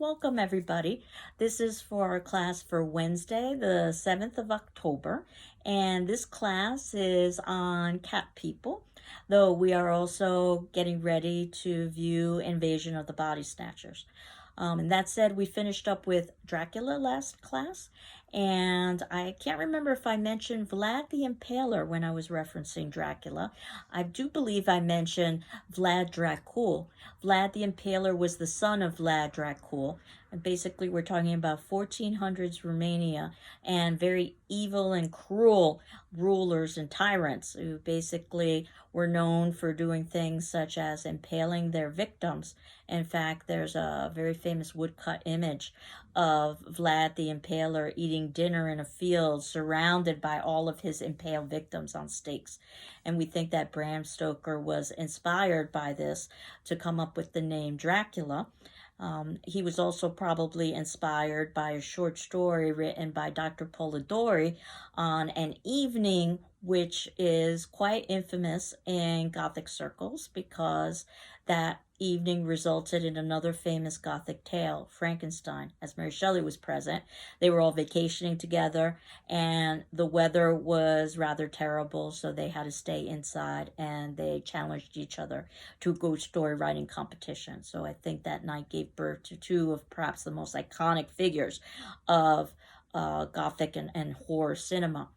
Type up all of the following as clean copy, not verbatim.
Welcome everybody. This is for our class for Wednesday, the 7th of October, and this class is on cat people, though we are also getting ready to view Invasion of the Body Snatchers. And that said, we finished up with Dracula last class, and I can't remember if I mentioned Vlad the Impaler when I was referencing Dracula. I do believe I mentioned Vlad Dracul. Vlad the Impaler was the son of Vlad Dracul. And basically, we're talking about 1400s Romania and very evil and cruel rulers and tyrants who basically were known for doing things such as impaling their victims. In fact, there's a very famous woodcut image of Vlad the Impaler eating dinner in a field surrounded by all of his impaled victims on stakes. And we think that Bram Stoker was inspired by this to come up with the name Dracula. He was also probably inspired by a short story written by Dr. Polidori on an evening which is quite infamous in Gothic circles because that evening resulted in another famous Gothic tale, Frankenstein, as Mary Shelley was present. They were all vacationing together, and the weather was rather terrible, so they had to stay inside, and they challenged each other to a ghost story writing competition. So I think that night gave birth to two of perhaps the most iconic figures of Gothic and horror cinema.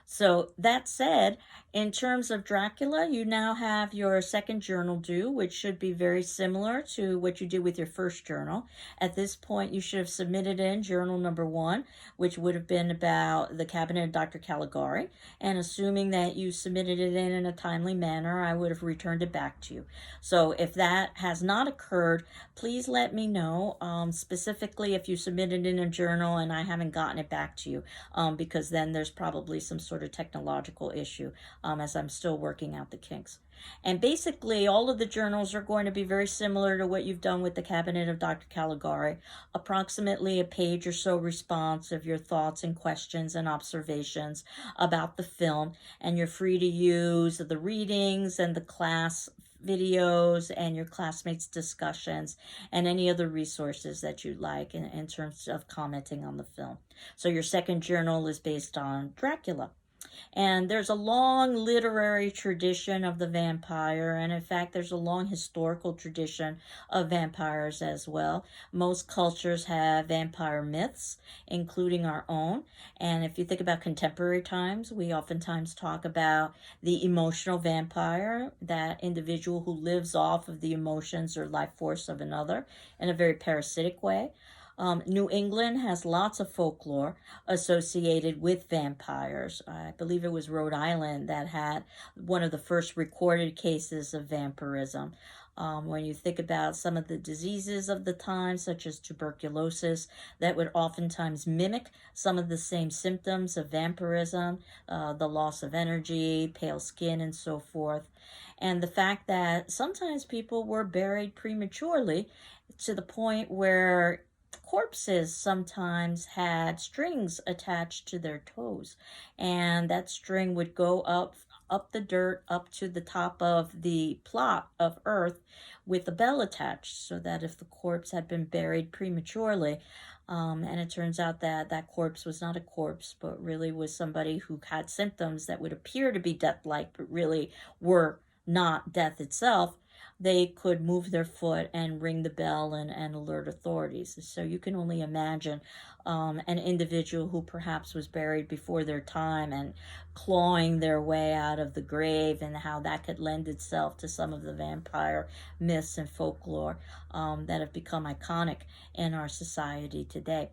So that said, in terms of Dracula, you now have your second journal due, which should be very similar to what you did with your first journal. At this point, you should have submitted in journal number 1, which would have been about the cabinet of Dr. Caligari. And assuming that you submitted it in a timely manner, I would have returned it back to you. So if that has not occurred, please let me know, specifically if you submitted in a journal and I haven't gotten it back to you, because then there's probably some sort of technological issue, as I'm still working out the kinks. And basically, all of the journals are going to be very similar to what you've done with the Cabinet of Dr. Caligari. Approximately a page or so response of your thoughts and questions and observations about the film. And you're free to use the readings and the class videos and your classmates' discussions and any other resources that you'd like in terms of commenting on the film. So your second journal is based on Dracula. And there's a long literary tradition of the vampire, and in fact, there's a long historical tradition of vampires as well. Most cultures have vampire myths, including our own. And if you think about contemporary times, we oftentimes talk about the emotional vampire, that individual who lives off of the emotions or life force of another in a very parasitic way. New England has lots of folklore associated with vampires. I believe it was Rhode Island that had one of the first recorded cases of vampirism. When you think about some of the diseases of the time, such as tuberculosis, that would oftentimes mimic some of the same symptoms of vampirism, the loss of energy, pale skin, and so forth. And the fact that sometimes people were buried prematurely to the point where corpses sometimes had strings attached to their toes, and that string would go up the dirt up to the top of the plot of earth with a bell attached, so that if the corpse had been buried prematurely, and it turns out that that corpse was not a corpse, but really was somebody who had symptoms that would appear to be death-like, but really were not death itself, they could move their foot and ring the bell and alert authorities. So you can only imagine an individual who perhaps was buried before their time and clawing their way out of the grave, and how that could lend itself to some of the vampire myths and folklore that have become iconic in our society today.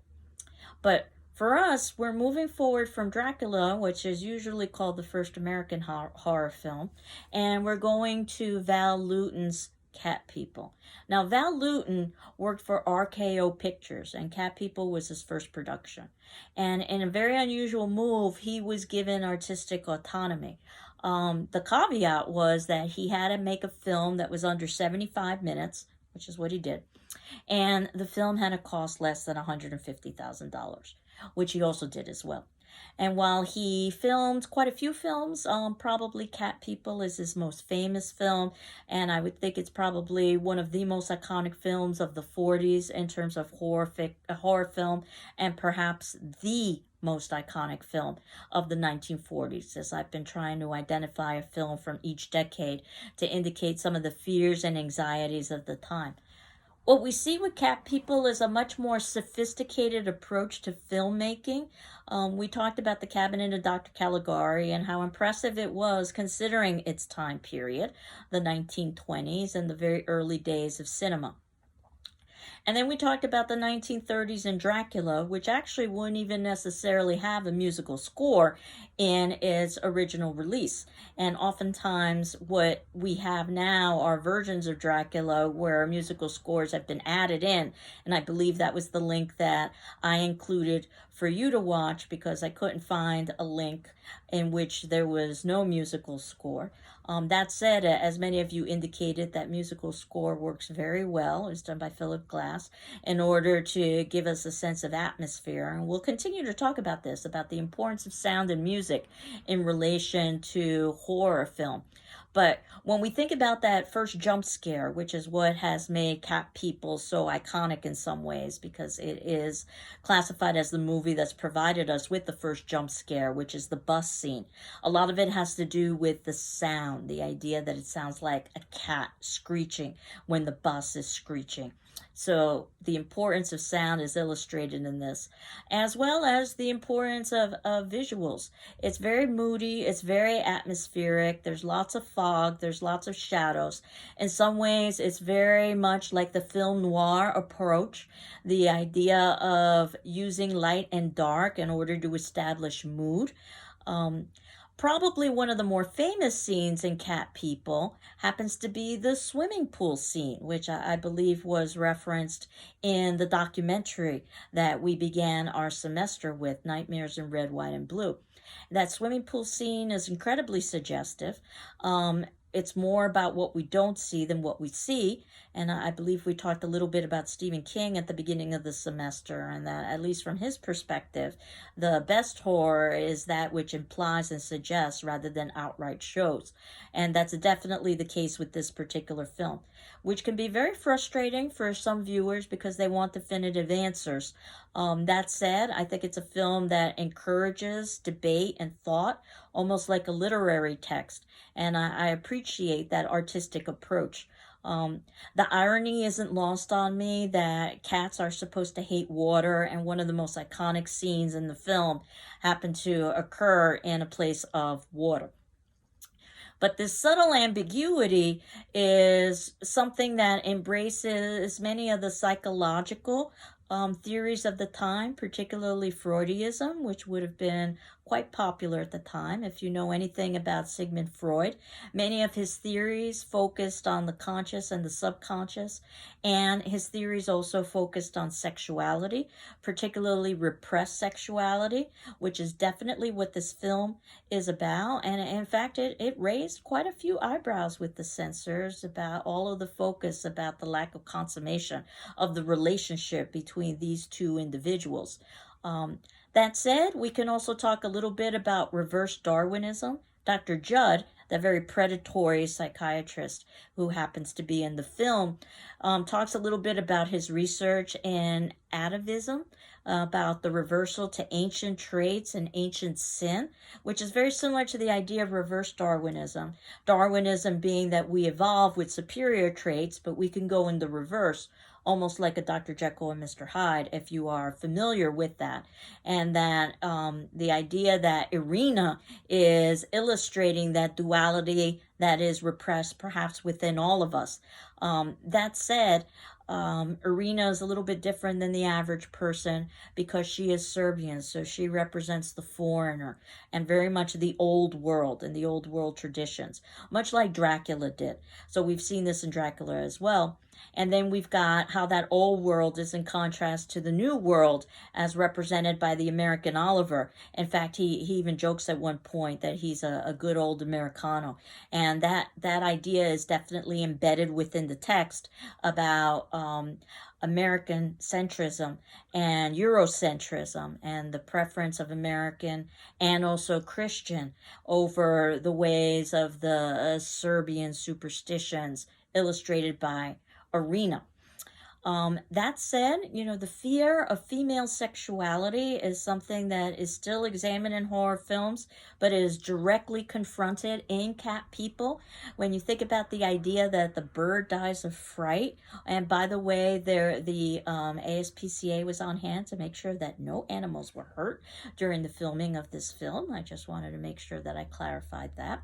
But for us, we're moving forward from Dracula, which is usually called the first American horror film, and we're going to Val Lewton's Cat People. Now, Val Lewton worked for RKO Pictures, and Cat People was his first production. And in a very unusual move, he was given artistic autonomy. The caveat was that he had to make a film that was under 75 minutes, which is what he did, and the film had to cost less than $150,000, which he also did as well. And while he filmed quite a few films, probably Cat People is his most famous film, and I would think it's probably one of the most iconic films of the 40s in terms of horror film, and perhaps the most iconic film of the 1940s, as I've been trying to identify a film from each decade to indicate some of the fears and anxieties of the time. What we see with Cat People is a much more sophisticated approach to filmmaking. We talked about The Cabinet of Dr. Caligari and how impressive it was considering its time period, the 1920s and the very early days of cinema. And then we talked about the 1930s and Dracula, which actually wouldn't even necessarily have a musical score in its original release. And oftentimes, what we have now are versions of Dracula where musical scores have been added in. And I believe that was the link that I included for you to watch because I couldn't find a link in which there was no musical score. That said, as many of you indicated, that musical score works very well. It's done by Philip Glass in order to give us a sense of atmosphere. And we'll continue to talk about this, about the importance of sound and music in relation to horror film. But when we think about that first jump scare, which is what has made Cat People so iconic in some ways, because it is classified as the movie that's provided us with the first jump scare, which is the bus scene. A lot of it has to do with the sound, the idea that it sounds like a cat screeching when the bus is screeching. So the importance of sound is illustrated in this, as well as the importance of visuals. It's very moody, it's very atmospheric, there's lots of fog, there's lots of shadows. In some ways, it's very much like the film noir approach, the idea of using light and dark in order to establish mood. Probably one of the more famous scenes in Cat People happens to be the swimming pool scene, which I believe was referenced in the documentary that we began our semester with, Nightmares in Red, White, and Blue. That swimming pool scene is incredibly suggestive. It's more about what we don't see than what we see. And I believe we talked a little bit about Stephen King at the beginning of the semester, and that, at least from his perspective, the best horror is that which implies and suggests rather than outright shows. And that's definitely the case with this particular film, which can be very frustrating for some viewers because they want definitive answers. That said, I think it's a film that encourages debate and thought, almost like a literary text, and I appreciate that artistic approach. The irony isn't lost on me that cats are supposed to hate water, and one of the most iconic scenes in the film happened to occur in a place of water. But this subtle ambiguity is something that embraces many of the psychological theories of the time, particularly Freudism, which would have been quite popular at the time. If you know anything about Sigmund Freud, many of his theories focused on the conscious and the subconscious, and his theories also focused on sexuality, particularly repressed sexuality, which is definitely what this film is about. And in fact, it raised quite a few eyebrows with the censors about all of the focus about the lack of consummation of the relationship between these two individuals. That said, we can also talk a little bit about reverse Darwinism. Dr. Judd, the very predatory psychiatrist who happens to be in the film, talks a little bit about his research in atavism, about the reversal to ancient traits and ancient sin, which is very similar to the idea of reverse Darwinism. Darwinism being that we evolve with superior traits, but we can go in the reverse, almost like a Dr. Jekyll and Mr. Hyde, if you are familiar with that. And that the idea that Irina is illustrating that duality that is repressed perhaps within all of us. That said, Irina is a little bit different than the average person because she is Serbian, so she represents the foreigner and very much the old world and the old world traditions, much like Dracula did. So we've seen this in Dracula as well. And then we've got how that old world is in contrast to the new world as represented by the American Oliver. In fact, he even jokes at one point that he's a good old Americano. And that idea is definitely embedded within the text about American centrism and Eurocentrism and the preference of American and also Christian over the ways of the Serbian superstitions illustrated by Irina. That said, the fear of female sexuality is something that is still examined in horror films, but is directly confronted in Cat People. When you think about the idea that the bird dies of fright, and by the way, the ASPCA was on hand to make sure that no animals were hurt during the filming of this film. I just wanted to make sure that I clarified that.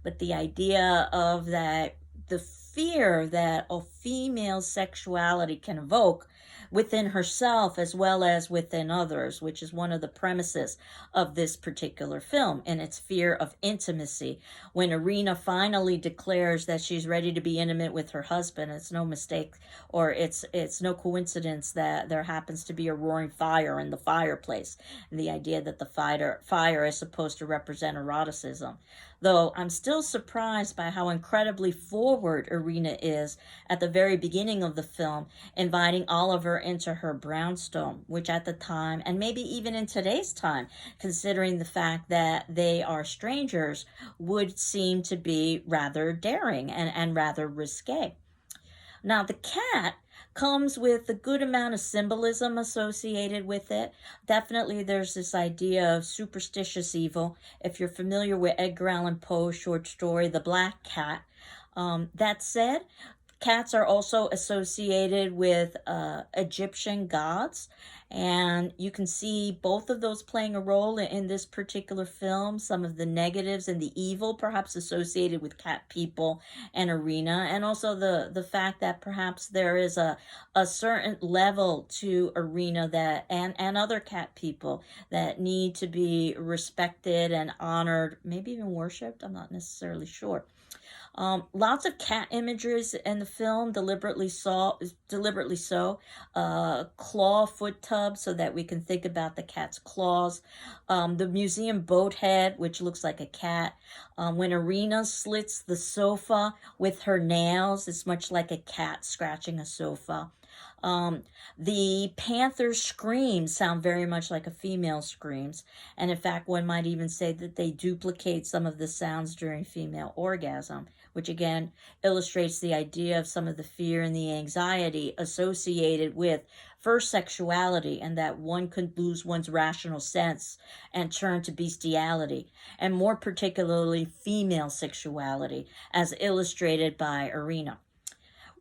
But the idea of that, the fear that a female sexuality can evoke within herself as well as within others, which is one of the premises of this particular film, and its fear of intimacy. When Irina finally declares that she's ready to be intimate with her husband, it's no mistake, or it's no coincidence that there happens to be a roaring fire in the fireplace, and the idea that the fire is supposed to represent eroticism. Though I'm still surprised by how incredibly forward Irina is at the very beginning of the film, inviting Oliver into her brownstone, which at the time, and maybe even in today's time, considering the fact that they are strangers, would seem to be rather daring and rather risque. Now, the cat comes with a good amount of symbolism associated with it. Definitely there's this idea of superstitious evil. If you're familiar with Edgar Allan Poe's short story, The Black Cat. That said, cats are also associated with Egyptian gods, and you can see both of those playing a role in this particular film. Some of the negatives and the evil perhaps associated with Cat People and Irina, and also the fact that perhaps there is a certain level to Irina that and other cat people that need to be respected and honored, maybe even worshipped. I'm not necessarily sure. Lots of cat images in the film, deliberately so. Claw foot tub, so that we can think about the cat's claws. The museum boat head, which looks like a cat. When Irina slits the sofa with her nails, it's much like a cat scratching a sofa. The panther screams sound very much like a female screams, and in fact one might even say that they duplicate some of the sounds during female orgasm, which again illustrates the idea of some of the fear and the anxiety associated with first sexuality, and that one could lose one's rational sense and turn to bestiality, and more particularly female sexuality, as illustrated by Irina.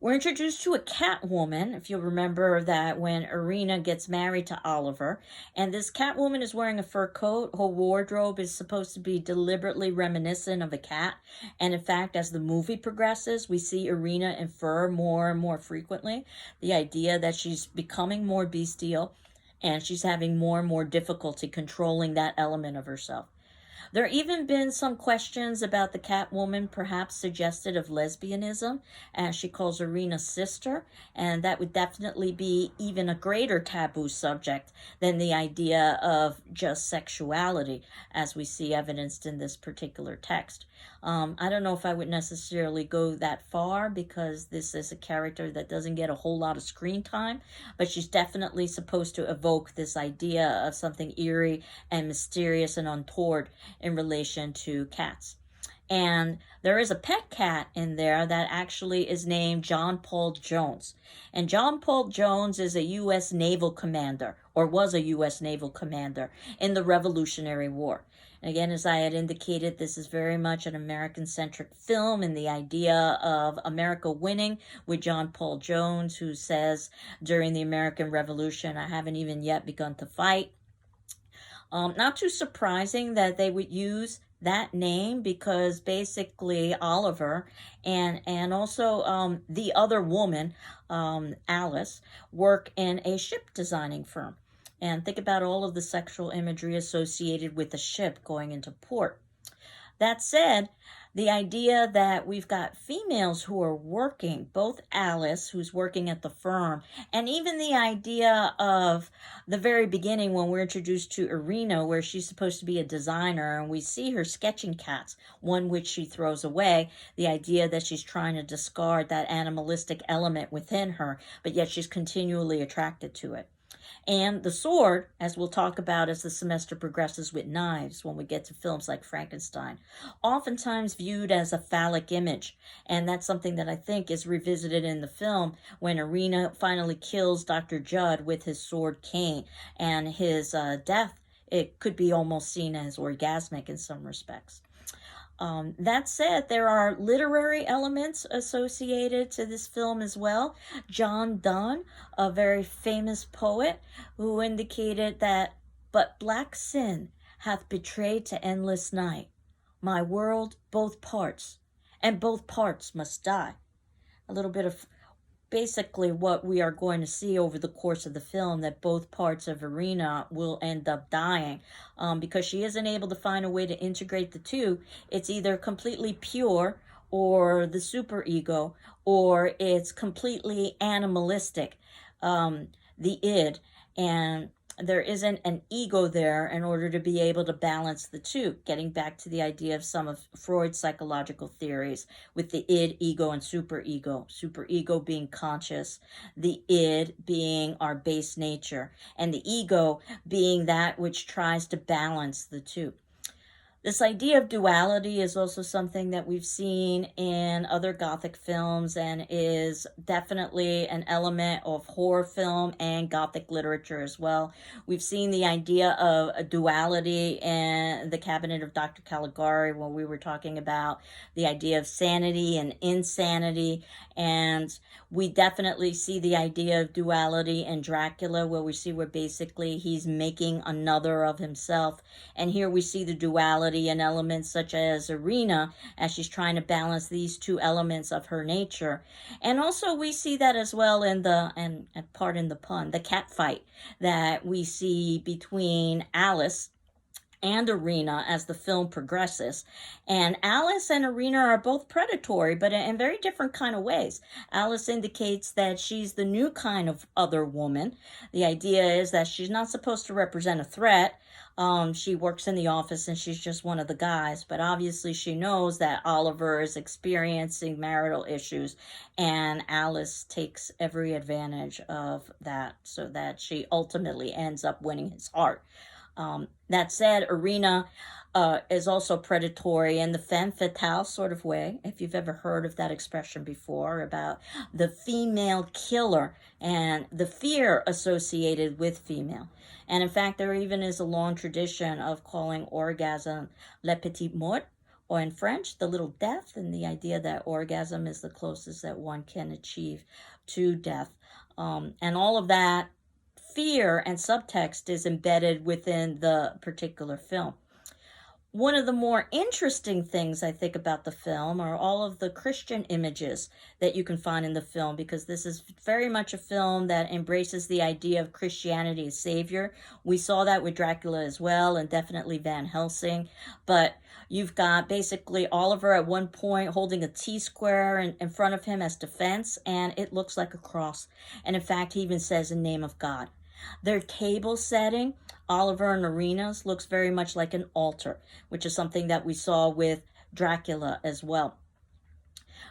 We're introduced to a cat woman, if you'll remember that when Irina gets married to Oliver, and this cat woman is wearing a fur coat. Her wardrobe is supposed to be deliberately reminiscent of a cat, and in fact, as the movie progresses, we see Irina in fur more and more frequently. The idea that she's becoming more bestial, and she's having more and more difficulty controlling that element of herself. There have even been some questions about the Catwoman perhaps suggested of lesbianism, as she calls Irina's sister, and that would definitely be even a greater taboo subject than the idea of just sexuality, as we see evidenced in this particular text. I don't know if I would necessarily go that far, because this is a character that doesn't get a whole lot of screen time, but she's definitely supposed to evoke this idea of something eerie and mysterious and untoward in relation to cats. And there is a pet cat in there that actually is named John Paul Jones. And John Paul Jones is a U.S. naval commander, or was a U.S. naval commander in the Revolutionary War. And again, as I had indicated, this is very much an American-centric film, and the idea of America winning with John Paul Jones, who says during the American Revolution, "I haven't even yet begun to fight." Not too surprising that they would use that name, because basically Oliver and also the other woman, Alice, work in a ship designing firm. And think about all of the sexual imagery associated with the ship going into port. That said, The idea that we've got females who are working, both Alice, who's working at the firm, and even the idea of the very beginning when we're introduced to Irina, where she's supposed to be a designer, and we see her sketching cats, one which she throws away. The idea that she's trying to discard that animalistic element within her, but yet she's continually attracted to it. And the sword, as we'll talk about as the semester progresses with knives when we get to films like Frankenstein, oftentimes viewed as a phallic image. And that's something that I think is revisited in the film when Irina finally kills Dr. Judd with his sword cane. And his death, it could be almost seen as orgasmic in some respects. That said, there are literary elements associated to this film as well. John Donne, a very famous poet, who indicated that, "But black sin hath betrayed to endless night my world, both parts, and both parts must die." A little bit of basically what we are going to see over the course of the film, that both parts of Irina will end up dying because she isn't able to find a way to integrate the two. It's either completely pure or the superego, or it's completely animalistic, the id, and there isn't an ego there in order to be able to balance the two, getting back to the idea of some of Freud's psychological theories with the id, ego, and superego. Superego being conscious, the id being our base nature, and the ego being that which tries to balance the two. This idea of duality is also something that we've seen in other Gothic films and is definitely an element of horror film and Gothic literature as well. We've seen the idea of a duality in The Cabinet of Dr. Caligari when we were talking about the idea of sanity and insanity, and we definitely see the idea of duality in Dracula, where we see where basically he's making another of himself, and here we see the duality and elements such as Irina as she's trying to balance these two elements of her nature. And also we see that as well in the, and pardon the pun, the cat fight that we see between Alice and Irina as the film progresses. And Alice and Irina are both predatory, but in very different kind of ways. Alice indicates that she's the new kind of other woman. The idea is that she's not supposed to represent a threat. She works in the office and she's just one of the guys, but obviously she knows that Oliver is experiencing marital issues, and Alice takes every advantage of that so that she ultimately ends up winning his heart. That said, Irina is also predatory in the femme fatale sort of way, if you've ever heard of that expression before, about the female killer and the fear associated with female. And in fact, there even is a long tradition of calling orgasm le petit mort, or in French, the little death, and the idea that orgasm is the closest that one can achieve to death. And all of that fear and subtext is embedded within the particular film. One of the more interesting things I think about the film are all of the Christian images that you can find in the film, because this is very much a film that embraces the idea of Christianity as savior. We saw that with Dracula as well, and definitely Van Helsing. But you've got basically Oliver at one point holding a T-square in front of him as defense, and it looks like a cross. And in fact, he even says, "In name of God." Their table setting, Oliver and Irina's, looks very much like an altar, which is something that we saw with Dracula as well.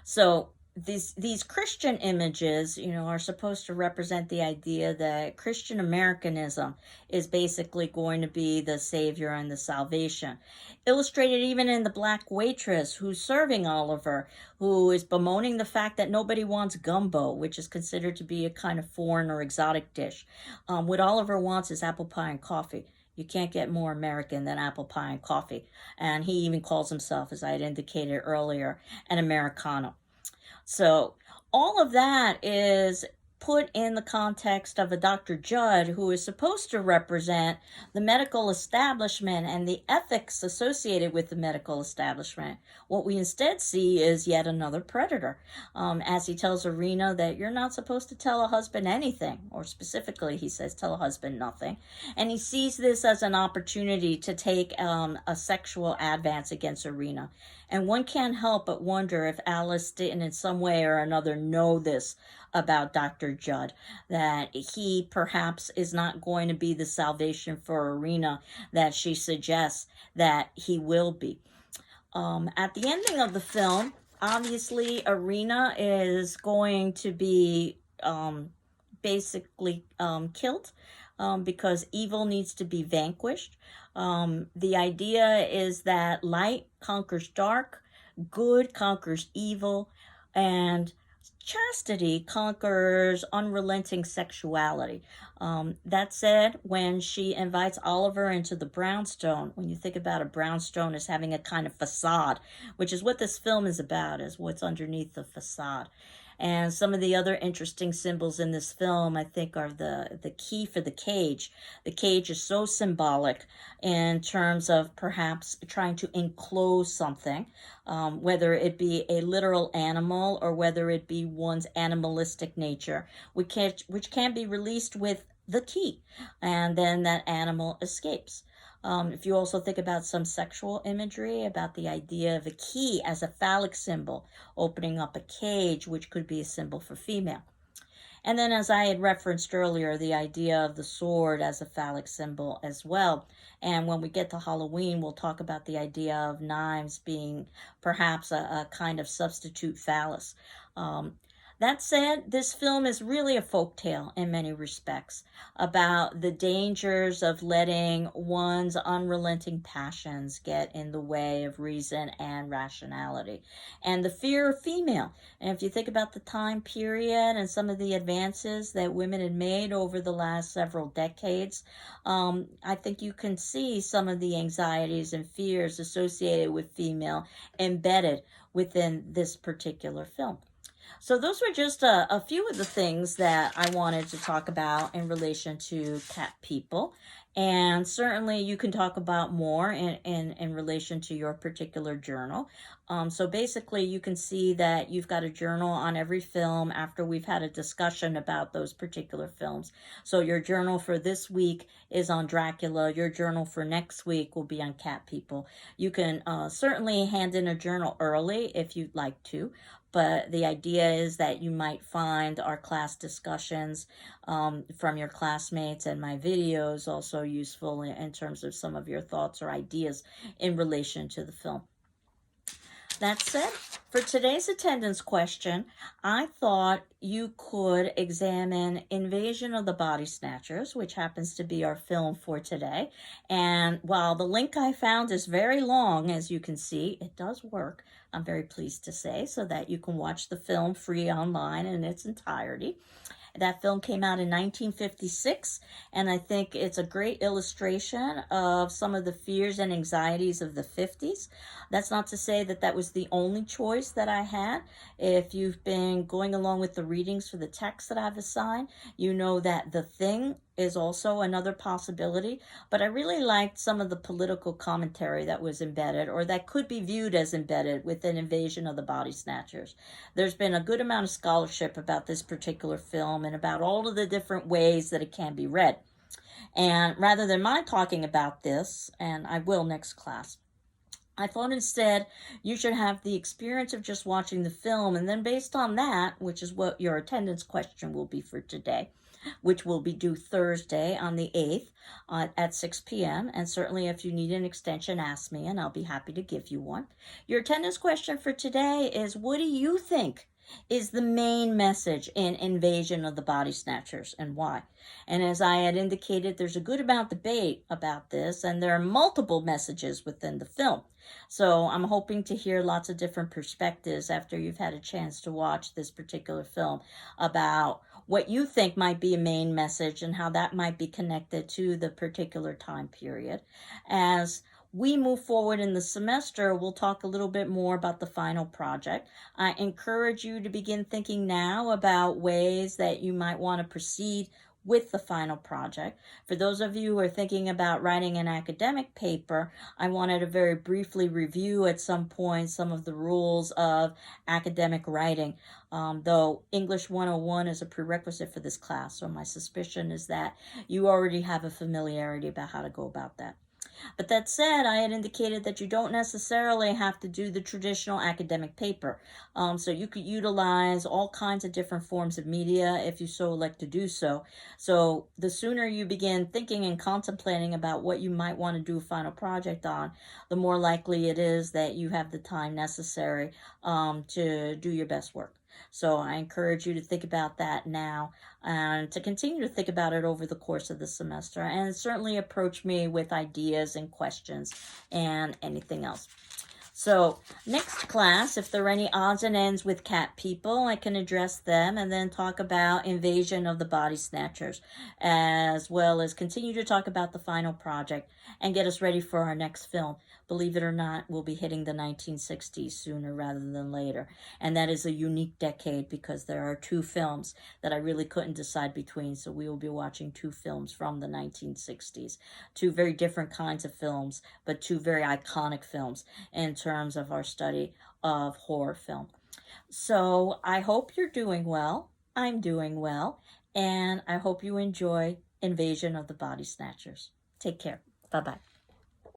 So these Christian images, are supposed to represent the idea that Christian Americanism is basically going to be the savior and the salvation. Illustrated even in the black waitress who's serving Oliver, who is bemoaning the fact that nobody wants gumbo, which is considered to be a kind of foreign or exotic dish. What Oliver wants is apple pie and coffee. You can't get more American than apple pie and coffee. And he even calls himself, as I had indicated earlier, an Americano. So all of that is put in the context of a Dr. Judd who is supposed to represent the medical establishment and the ethics associated with the medical establishment. What we instead see is yet another predator, as he tells Irina that you're not supposed to tell a husband anything, or specifically he says tell a husband nothing. And he sees this as an opportunity to take a sexual advance against Irina. And one can't help but wonder if Alice didn't in some way or another know this about Dr. Judd, that he perhaps is not going to be the salvation for Irina that she suggests that he will be. At the ending of the film, obviously Irina is going to be basically killed because evil needs to be vanquished. The idea is that light conquers dark, good conquers evil, and chastity conquers unrelenting sexuality. That said, when she invites Oliver into the brownstone, when you think about a brownstone as having a kind of facade, which is what this film is about, is what's underneath the facade. And some of the other interesting symbols in this film, I think, are the key for the cage. The cage is so symbolic in terms of perhaps trying to enclose something, whether it be a literal animal or whether it be one's animalistic nature, which can be released with the key, and then that animal escapes. If you also think about some sexual imagery, about the idea of a key as a phallic symbol, opening up a cage, which could be a symbol for female. And then, as I had referenced earlier, the idea of the sword as a phallic symbol as well. And when we get to Halloween, we'll talk about the idea of knives being perhaps a kind of substitute phallus. That said, this film is really a folktale in many respects about the dangers of letting one's unrelenting passions get in the way of reason and rationality, and the fear of female. And if you think about the time period and some of the advances that women had made over the last several decades, I think you can see some of the anxieties and fears associated with female embedded within this particular film. So those were just a few of the things that I wanted to talk about in relation to Cat People. And certainly you can talk about more in relation to your particular journal. So basically you can see that you've got a journal on every film after we've had a discussion about those particular films. So your journal for this week is on Dracula. Your journal for next week will be on Cat People. You can certainly hand in a journal early if you'd like to. But the idea is that you might find our class discussions from your classmates and my videos also useful in terms of some of your thoughts or ideas in relation to the film. That said, for today's attendance question, I thought you could examine Invasion of the Body Snatchers, which happens to be our film for today. And while the link I found is very long, as you can see, it does work, I'm very pleased to say, so that you can watch the film free online in its entirety. That film came out in 1956, and I think it's a great illustration of some of the fears and anxieties of the 50s. That's not to say that that was the only choice that I had. If you've been going along with the readings for the text that I've assigned, you know that The Thing is also another possibility, but I really liked some of the political commentary that was embedded, or that could be viewed as embedded, within Invasion of the Body Snatchers. There's been a good amount of scholarship about this particular film and about all of the different ways that it can be read. And rather than my talking about this, and I will next class, I thought instead you should have the experience of just watching the film, and then based on that, which is what your attendance question will be for today, which will be due Thursday on the 8th at 6 p.m. And certainly if you need an extension, ask me and I'll be happy to give you one. Your attendance question for today is, what do you think is the main message in Invasion of the Body Snatchers, and why? And as I had indicated, there's a good amount of debate about this, and there are multiple messages within the film. So I'm hoping to hear lots of different perspectives after you've had a chance to watch this particular film about what you think might be a main message and how that might be connected to the particular time period, as we move forward in the semester, we'll talk a little bit more about the final project. I encourage you to begin thinking now about ways that you might want to proceed with the final project. For those of you who are thinking about writing an academic paper, I wanted to very briefly review at some point some of the rules of academic writing, though English 101 is a prerequisite for this class, so my suspicion is that you already have a familiarity about how to go about that. But that said, I had indicated that you don't necessarily have to do the traditional academic paper. So you could utilize all kinds of different forms of media if you so elect to do so. So the sooner you begin thinking and contemplating about what you might want to do a final project on, the more likely it is that you have the time necessary to do your best work. So I encourage you to think about that now and to continue to think about it over the course of the semester, and certainly approach me with ideas and questions and anything else. So next class, if there are any odds and ends with cat people, I can address them and then talk about Invasion of the Body Snatchers, as well as continue to talk about the final project and get us ready for our next film. Believe it or not, we'll be hitting the 1960s sooner rather than later. And that is a unique decade because there are two films that I really couldn't decide between. So we will be watching two films from the 1960s. Two very different kinds of films, but two very iconic films in terms of our study of horror film. So I hope you're doing well. I'm doing well. And I hope you enjoy Invasion of the Body Snatchers. Take care. Bye-bye.